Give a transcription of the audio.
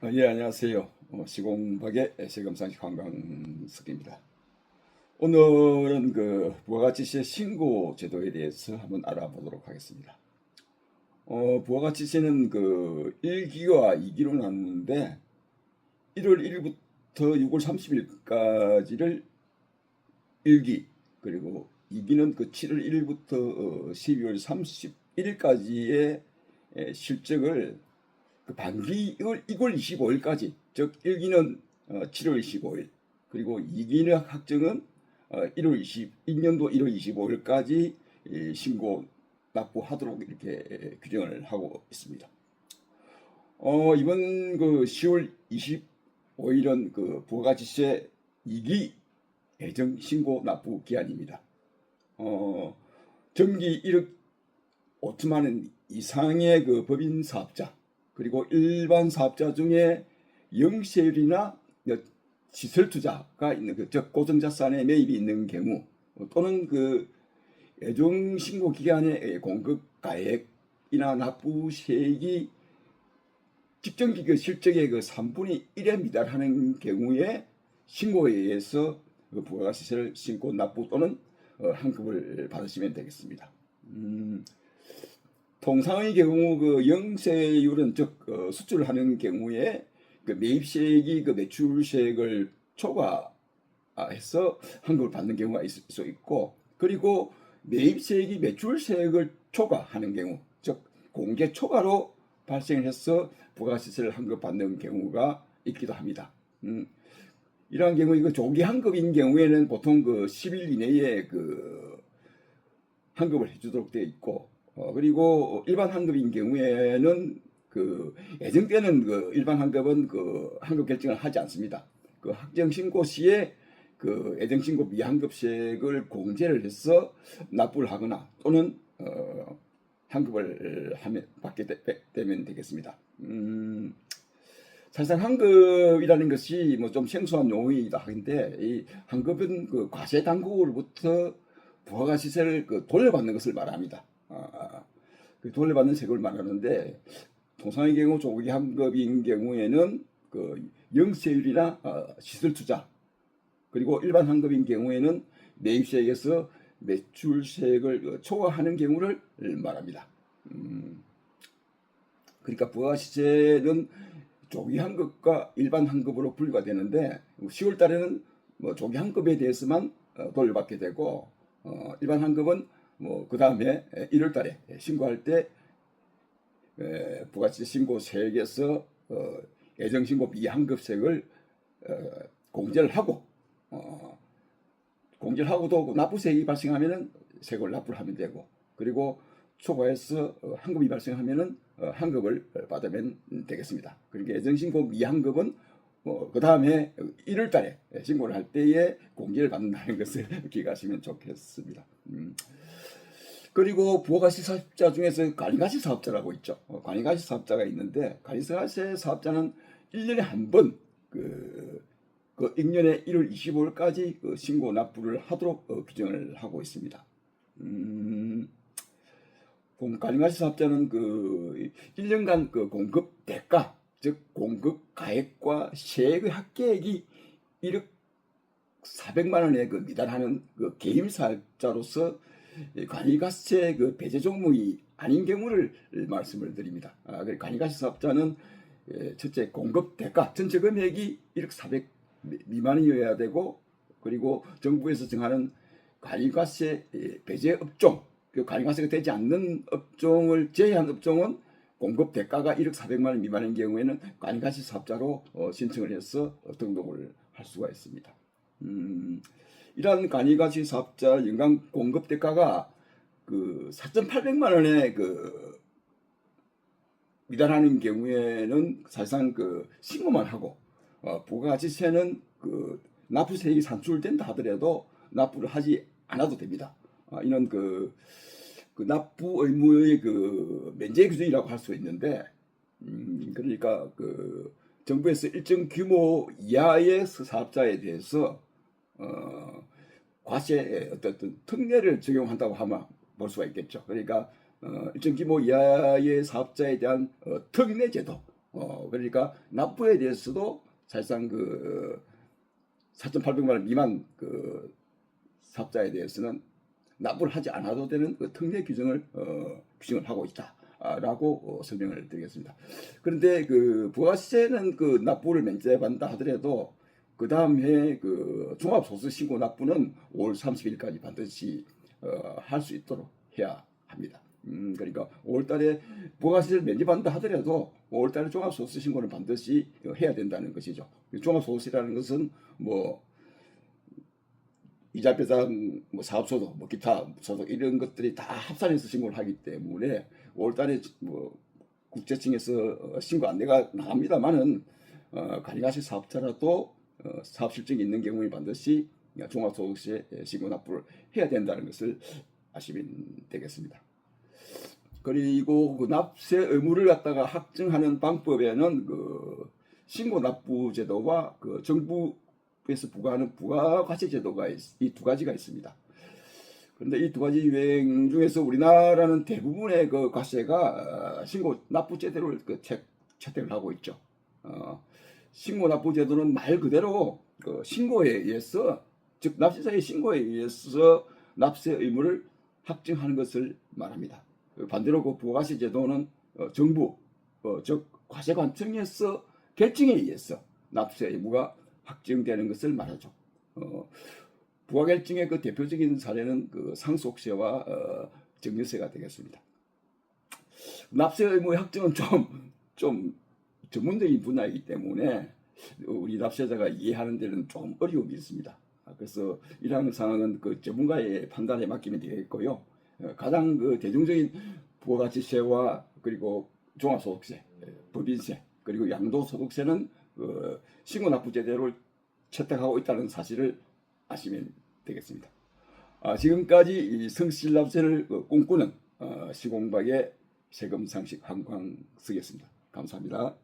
예, 안녕하세요. 시공박의 세금상식 관광석입니다. 오늘은 그 부가가치세 신고 제도에 대해서 한번 알아보도록 하겠습니다. 부가가치세는 그 1기와 2기로 나누는데 1월 1일부터 6월 30일까지를 1기, 그리고 2기는 그 7월 1일부터 12월 31일까지의 실적을 그 반기 2월 25일까지, 즉 1기는 7월 25일, 그리고 2기는 확정은 1년도 1월 25일까지 신고 납부하도록 이렇게 규정을 하고 있습니다. 이번 그 10월 25일은 그 부가가치세 2기 예정 신고 납부 기한입니다. 정기 1억 5천만 원 이상의 그 법인 사업자, 그리고 일반 사업자 중에 영세율이나 시설 투자가 있는 즉 고정자산에 매입이 있는 경우, 또는 그 예정 신고 기간의 공급 가액이나 납부세액이 직전기 그 실적의 그 3분의 1에 미달하는 경우에 신고에 의해서 그 부가가치세를 신고 납부 또는 환급을 받으시면 되겠습니다. 통상의 경우 그 영세율은 즉 수출을 하는 경우에 그 매입세액이 그 매출세액을 초과해서 환급을 받는 경우가 있을 수 있고, 그리고 매입세액이 매출세액을 초과하는 경우, 즉 공개 초과로 발생해서 부가가치세를 환급받는 경우가 있기도 합니다. 이러한 경우 이거 조기 환급인 경우에는 보통 그 10일 이내에 그 환급을 해주도록 되어 있고, 그리고 일반 환급인 경우에는 그 예정 때는 그 일반 환급은 그 환급 결정을 하지 않습니다. 그 확정 신고 시에 그 예정 신고 미환급세액을 공제를 해서 납부를 하거나 또는 환급을 받게 되면 되겠습니다. 사실상 환급이라는 것이 뭐 좀 생소한 용어이기도 한데, 이 환급은 그 과세 당국으로부터 부가가치세를 그 돌려받는 것을 말합니다. 그 돌려받는 세금을 말하는데, 통상의 경우 조기 환급인 경우에는 그 영세율이나 시설 투자, 그리고 일반 환급인 경우에는 매입세액에서 매출세액을 초과하는 경우를 말합니다. 그러니까 부가가치세는 조기 환급과 일반 환급으로 분류가 되는데, 10월 달에는 뭐 조기 환급에 대해서만 돌려받게 되고, 일반 환급은 뭐 그 다음에 1월 달에 신고할 때 부가가치세 신고세액에서 예정 신고 미환급세액을 공제를 하고, 공제를 하고도 납부세액이 발생하면은 세금을 납부를 하면 되고, 그리고 초과해서 환급이 발생하면은 환급을 받으면 되겠습니다. 그러니까 예정신고 미환급은 그 다음에 1월 달에 신고를 할 때에 공제를 받는다는 것을 기억하시면 좋겠습니다. 그리고 부가가치 사업자 중에서 관리가치 사업자라고 있죠. 관리가치 사업자가 있는데, 관리가치 사업자는 1년에 한 번 그 임년의 1월 25일까지 그 신고 납부를 하도록 규정을 하고 있습니다. 관리가치 사업자는 그 1년간 그 공급 대가, 즉 공급 가액과 세액의 합계액이 1억 400만 원에 그 미달하는 그 개인 사업자로서 관리가세 그 배제 종목이 아닌 경우를 말씀을 드립니다. 관리가세 사업자는 첫째 공급 대가 전체 금액이 1억 400 미만이어야 되고, 그리고 정부에서 정하는 관리가세 배제 업종, 그 관리가세가 되지 않는 업종을 제외한 업종은 공급 대가가 1억 400만 원 미만인 경우에는 관리가세 사업자로 신청을 해서 등록을 할 수가 있습니다. 이러한 관리가치 사업자 연간 공급 대가가 그 4,800만 원에 그 미달하는 경우에는 사실상 그 신고만 하고, 부가가치세는 그 납부세액이 산출된다 하더라도 납부를 하지 않아도 됩니다. 이는 그 납부 의무의 그 면제 규정이라고 할 수 있는데, 그러니까 그 정부에서 일정 규모 이하의 사업자에 대해서 과세 어떤 특례를 적용한다고 하면 볼 수가 있겠죠. 그러니까 일정 규모 이하의 사업자에 대한 특례 제도, 그러니까 납부에 대해서도 사실상 그 4,800만 원 미만 그 사업자에 대해서는 납부를 하지 않아도 되는 그 특례 규정을 하고 있다라고 설명을 드리겠습니다. 그런데 그 부가세는 그 납부를 면제받는다 하더라도 그 다음 해 그 종합소득 신고 납부는 5월 30일까지 반드시 할 수 있도록 해야 합니다. 그러니까 5월달에 부가세를 면제받는다 하더라도 5월달에 종합소득세 신고는 반드시 해야 된다는 것이죠. 종합소득세라는 것은 뭐 이자 배상, 뭐 사업소득, 뭐 기타 소득 이런 것들이 다 합산해서 신고를 하기 때문에 5월달에 뭐 국세청에서 신고 안내가 나갑니다만은 가정가식 사업자라도 사업 실적이 있는 경우에 반드시 종합소득세 신고 납부를 해야 된다는 것을 아시면 되겠습니다. 그리고 그 납세 의무를 갖다가 확정하는 방법에는 그 신고 납부 제도와 그 정부에서 부과하는 부가가치 제도가 이 두 가지가 있습니다. 그런데 이 두 가지 유행 중에서 우리나라는 대부분의 그 과세가 신고 납부 제도를 채택을 하고 있죠. 신고 납부 제도는 말 그대로 그 신고에 의해서, 즉 납세자의 신고에 의해서 납세 의무를 확정하는 것을 말합니다. 반대로 그 부가세 제도는 정부, 즉 과세관청에서 결정에 의해서 납세 의무가 확정되는 것을 말하죠. 부가결정의 그 대표적인 사례는 그 상속세와 증여세가 되겠습니다. 납세 의무 확정은 좀 전문적인 분야이기 때문에 우리 납세자가 이해하는 데는 좀 어려움이 있습니다. 그래서 이러한 상황은 그 전문가의 판단에 맡기면 되겠고요. 가장 그 대중적인 부가가치세와 그리고 종합소득세, 법인세, 그리고 양도소득세는 그 신고납부제도를 채택하고 있다는 사실을 아시면 되겠습니다. 지금까지 이 성실납세를 꿈꾸는 시공박의 세금상식 한광석이었습니다. 감사합니다.